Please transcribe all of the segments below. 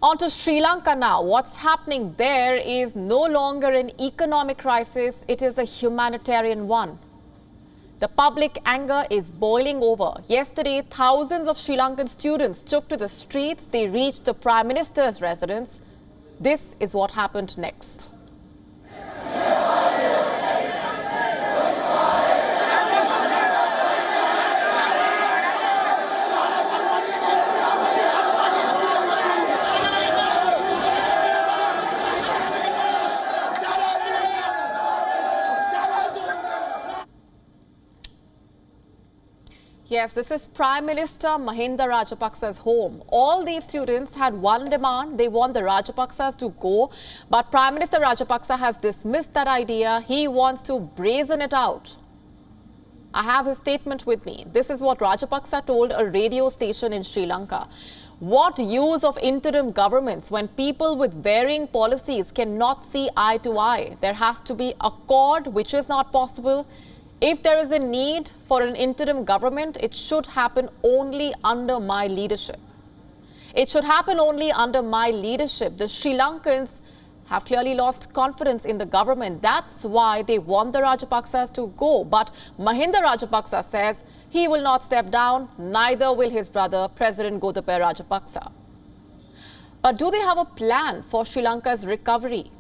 On to Sri Lanka now. What's happening there is no longer an economic crisis, it is a humanitarian one. The public anger is boiling over. Yesterday, thousands of Sri Lankan students took to the streets. They reached the Prime Minister's residence. This is what happened next. Yes, this is Prime Minister Mahinda Rajapaksa's home. All these students had one demand. They want the Rajapaksas to go. But Prime Minister Rajapaksa has dismissed that idea. He wants to brazen it out. I have his statement with me. This is what Rajapaksa told a radio station in Sri Lanka. What use of interim governments when people with varying policies cannot see eye to eye? There has to be accord, which is not possible. If there is a need for an interim government, it should happen only under my leadership. It should happen only under my leadership. The Sri Lankans have clearly lost confidence in the government. That's why they want the Rajapaksas to go. But Mahinda Rajapaksa says he will not step down, neither will his brother, President Gotabaya Rajapaksa. But do they have a plan for Sri Lanka's recovery?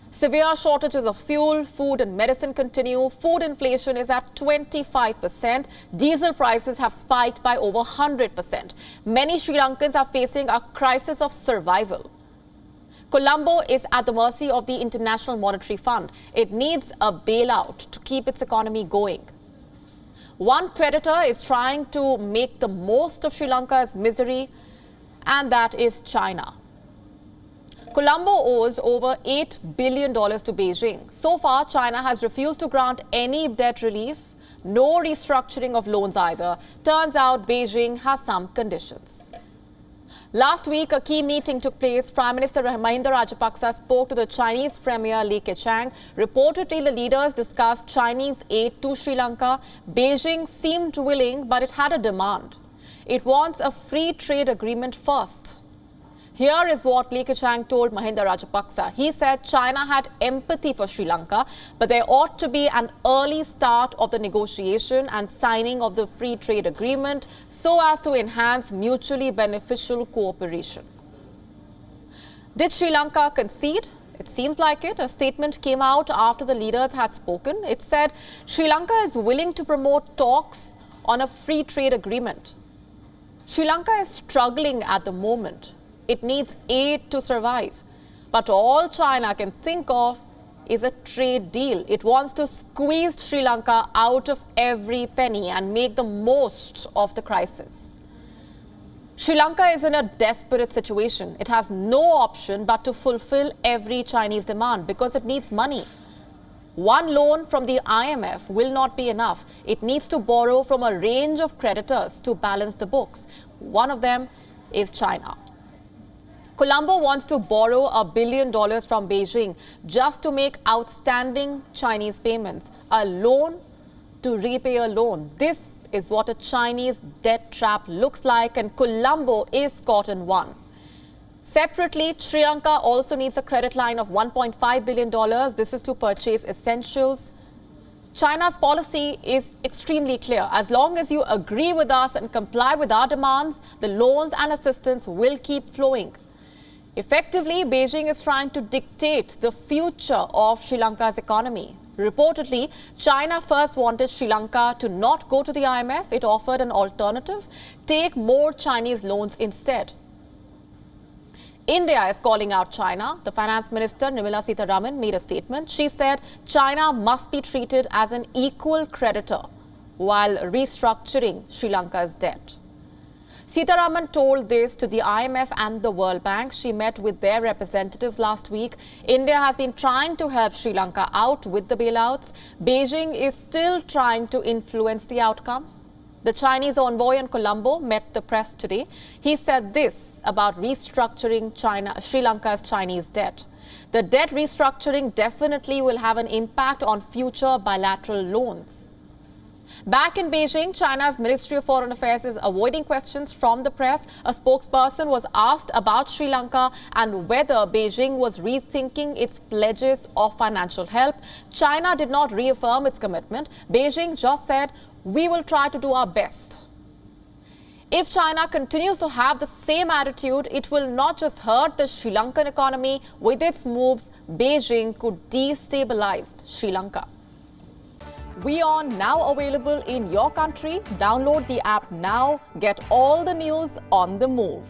Severe shortages of fuel, food and medicine continue. Food inflation is at 25%. Diesel prices have spiked by over 100%. Many Sri Lankans are facing a crisis of survival. Colombo is at the mercy of the International Monetary Fund. It needs a bailout to keep its economy going. One creditor is trying to make the most of Sri Lanka's misery, and that is China. Colombo owes over $8 billion to Beijing. So far, China has refused to grant any debt relief, no restructuring of loans either. Turns out Beijing has some conditions. Last week, a key meeting took place. Prime Minister Mahinda Rajapaksa spoke to the Chinese Premier Li Keqiang. Reportedly, the leaders discussed Chinese aid to Sri Lanka. Beijing seemed willing, but it had a demand. It wants a free trade agreement first. Here is what Li Keqiang told Mahinda Rajapaksa. He said China had empathy for Sri Lanka, but there ought to be an early start of the negotiation and signing of the free trade agreement so as to enhance mutually beneficial cooperation. Did Sri Lanka concede? It seems like it. A statement came out after the leaders had spoken. It said Sri Lanka is willing to promote talks on a free trade agreement. Sri Lanka is struggling at the moment. It needs aid to survive. But all China can think of is a trade deal. It wants to squeeze Sri Lanka out of every penny and make the most of the crisis. Sri Lanka is in a desperate situation. It has no option but to fulfill every Chinese demand because it needs money. One loan from the IMF will not be enough. It needs to borrow from a range of creditors to balance the books. One of them is China. Colombo wants to borrow $1 billion from Beijing just to make outstanding Chinese payments. A loan to repay a loan. This is what a Chinese debt trap looks like, and Colombo is caught in one. Separately, Sri Lanka also needs a credit line of $1.5 billion. This is to purchase essentials. China's policy is extremely clear. As long as you agree with us and comply with our demands, the loans and assistance will keep flowing. Effectively, Beijing is trying to dictate the future of Sri Lanka's economy. Reportedly, China first wanted Sri Lanka to not go to the IMF. It offered an alternative: take more Chinese loans instead. India is calling out China. The Finance Minister, Nirmala Sitharaman, made a statement. She said China must be treated as an equal creditor while restructuring Sri Lanka's debt. Sitharaman told this to the IMF and the World Bank. She met with their representatives last week. India has been trying to help Sri Lanka out with the bailouts. Beijing is still trying to influence the outcome. The Chinese envoy in Colombo met the press today. He said this about restructuring Sri Lanka's Chinese debt. The debt restructuring definitely will have an impact on future bilateral loans. Back in Beijing, China's Ministry of Foreign Affairs is avoiding questions from the press. A spokesperson was asked about Sri Lanka and whether Beijing was rethinking its pledges of financial help. China did not reaffirm its commitment. Beijing just said, "We will try to do our best." If China continues to have the same attitude, it will not just hurt the Sri Lankan economy. With its moves, Beijing could destabilize Sri Lanka. WION now available in your country. Download the app now. Get all the news on the move.